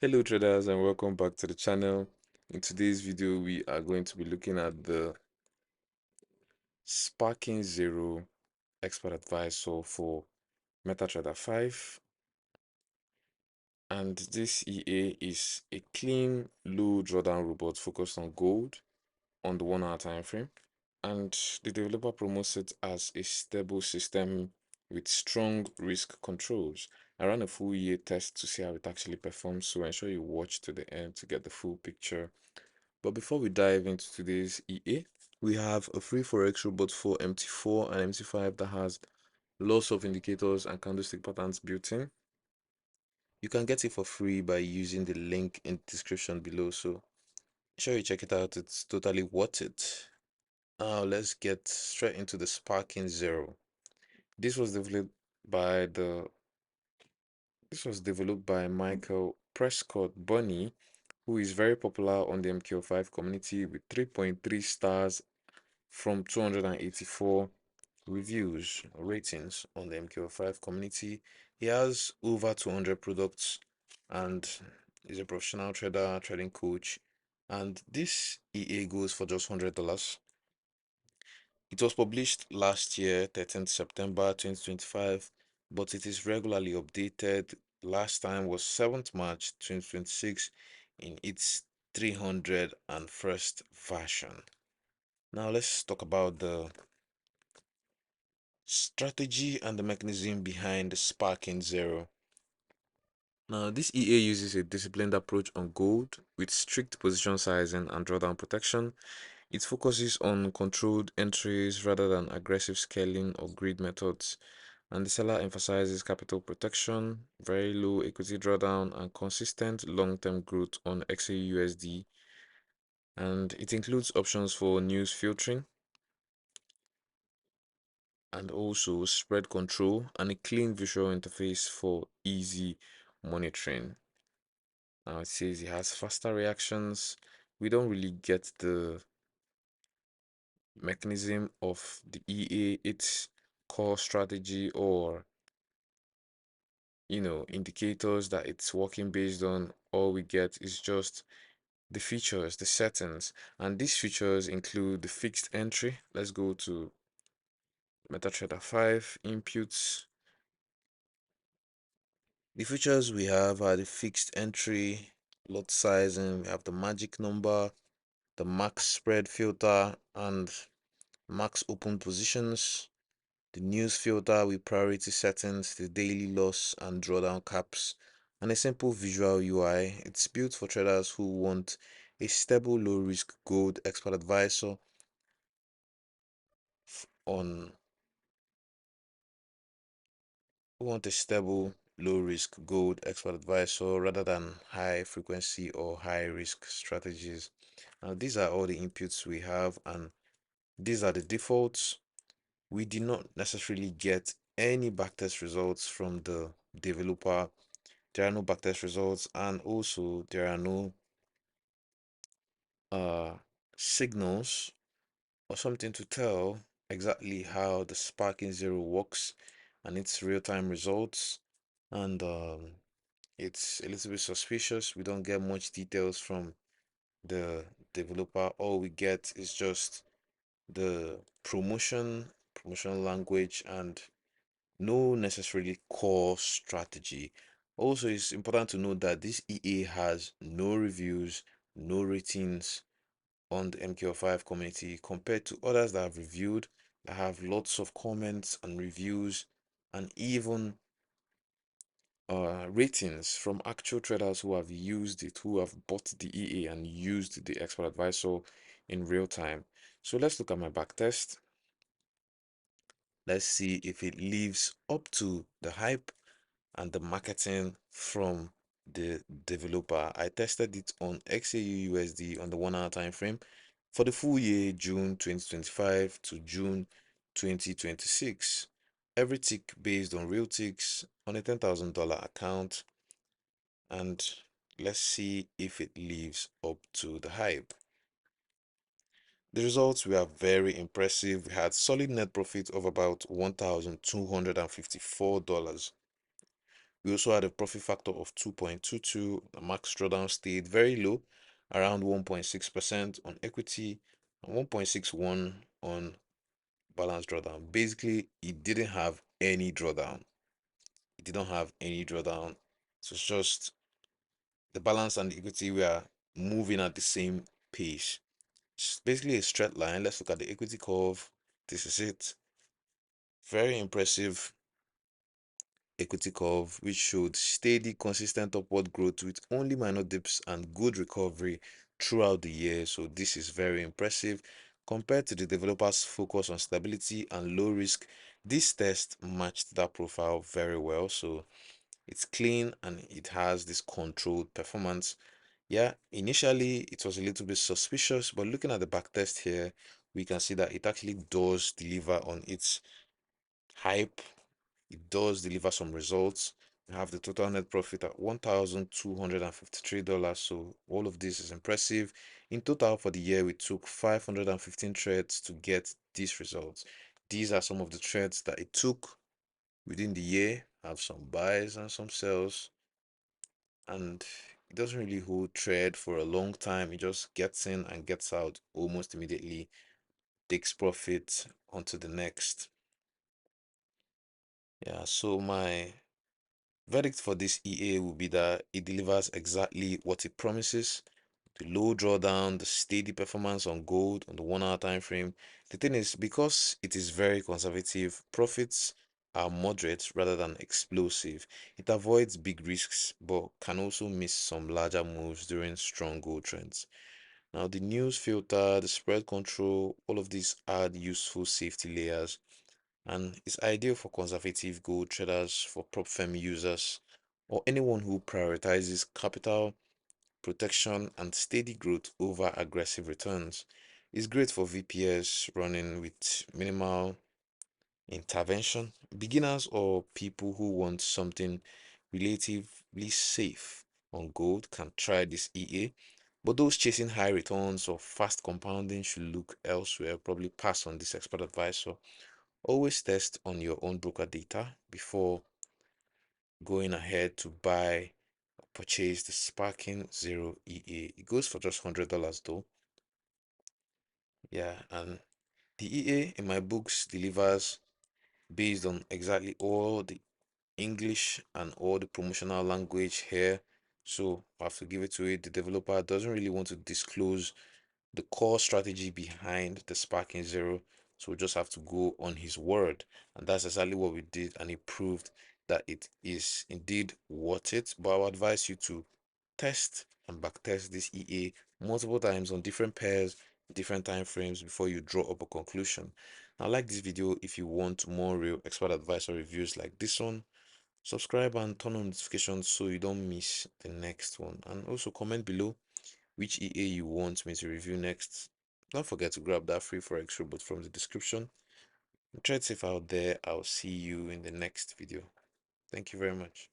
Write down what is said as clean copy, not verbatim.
Hello traders and welcome back to the channel. In today's video we are going to be looking at the Sparking Zero expert advisor for MetaTrader 5, and this EA is a clean low drawdown robot focused on gold on the 1 hour time frame, and the developer promotes it as a stable system with strong risk controls. I ran a full year test to see how it actually performs, so ensure you watch to the end to get the full picture. But before we dive into today's EA, we have a free Forex robot for MT4 and MT5 that has lots of indicators and candlestick patterns built in. You can get it for free by using the link in the description below, so sure you check it out, it's totally worth it. Now let's get straight into the Sparking Zero. This was developed by the this was developed by Michael Prescott Bunny, who is very popular on the MQ5 community with 3.3 stars from 284 reviews or ratings on the MQ5 community. He has over 200 products and is a professional trader, trading coach. And this EA goes for just $100. It was published last year, 13th September 2025, but it is regularly updated. Last time was 7th March 2026 in its 301st version. Now let's talk about the strategy and the mechanism behind the Sparking Zero. Now, this EA uses a disciplined approach on gold with strict position sizing and drawdown protection. It focuses on controlled entries rather than aggressive scaling or greed methods. And the seller emphasizes capital protection, very low equity drawdown, and consistent long-term growth on XAUUSD. And it includes options for news filtering and also spread control and a clean visual interface for easy monitoring. Now it says it has faster reactions. We don't really get the mechanism of the EA, its core strategy, or indicators that it's working based on. All we get is just the features, the settings, and these features include the fixed entry. Let's go to MetaTrader 5 inputs. The features we have are the fixed entry, lot sizing, we have the magic number, the max spread filter, and max open positions, the news filter with priority settings, the daily loss and drawdown caps, and a simple visual UI. It's built for traders who want a stable, low risk gold expert advisor on who want a stable, low risk gold expert advisor rather than high frequency or high risk strategies. Now, these are all the inputs we have, and these are the defaults. We did not necessarily get any backtest results from the developer. There are no backtest results, and also there are no uh signals or something to tell exactly how the Sparking Zero works and its real-time results. And it's a little bit suspicious. We don't get much details from the developer. All we get is just the promotional language, and no necessarily core strategy. Also, it's important to note that this EA has no reviews, no ratings on the MQ5 community compared to others that I've reviewed that have lots of comments and reviews and even ratings from actual traders who have used it, who have bought the EA and used the expert advisor in real time. So let's look at my backtest. Let's see if it lives up to the hype and the marketing from the developer. I tested it on XAUUSD on the 1 hour time frame for the full year June 2025 to June 2026. Every tick based on real ticks on a $10,000 account, and let's see if it lives up to the hype. The results were very impressive. We had solid net profit of about $1,254. We also had a profit factor of 2.22. The max drawdown stayed very low, around 1.6% on equity and 1.61 on balance drawdown. Basically, it didn't have any drawdown. It didn't have any drawdown. So it's just the balance and the equity were moving at the same pace. It's basically a straight line. Let's look at the equity curve. This is it. Very impressive equity curve, which showed steady, consistent upward growth with only minor dips and good recovery throughout the year. So this is very impressive. Compared to the developers' focus on stability and low risk, this test matched that profile very well. So it's clean and it has this controlled performance. Yeah, initially it was a little bit suspicious, but looking at the backtest here, we can see that it actually does deliver on its hype. It does deliver some results. We have the total net profit at $1,253. So all of this is impressive. In total for the year, we took 515 trades to get these results. These are some of the trades that it took within the year. I have some buys and some sells, and it doesn't really hold trade for a long time. It just gets in and gets out almost immediately, takes profit onto the next. Yeah, so my verdict for this EA will be that it delivers exactly what it promises. The low drawdown, the steady performance on gold on the 1 hour time frame. The thing is, because it is very conservative, profits are moderate rather than explosive. It avoids big risks but can also miss some larger moves during strong gold trends. Now, the news filter, the spread control, all of these add useful safety layers, and it's ideal for conservative gold traders, for prop firm users, or anyone who prioritizes capital protection and steady growth over aggressive returns. It's great for VPS running with minimal intervention. Beginners or people who want something relatively safe on gold can try this EA, but those chasing high returns or fast compounding should look elsewhere, probably pass on this expert advice. So always test on your own broker data before going ahead to buy or purchase the Sparking Zero EA. It goes for just $100 though. Yeah, and the EA in my books delivers based on exactly all the English and all the promotional language here. So I have to give it to it. The developer doesn't really want to disclose the core strategy behind the Sparking Zero. So we just have to go on his word. And that's exactly what we did. And he proved that it is indeed worth it. But I would advise you to test and backtest this EA multiple times on different pairs, different time frames before you draw up a conclusion. Now, like this video if you want more real expert advice or reviews like this one. Subscribe and turn on notifications so you don't miss the next one. And also comment below which EA you want me to review next. Don't forget to grab that free Forex robot from the description. Trade safe out there. I'll see you in the next video. Thank you very much.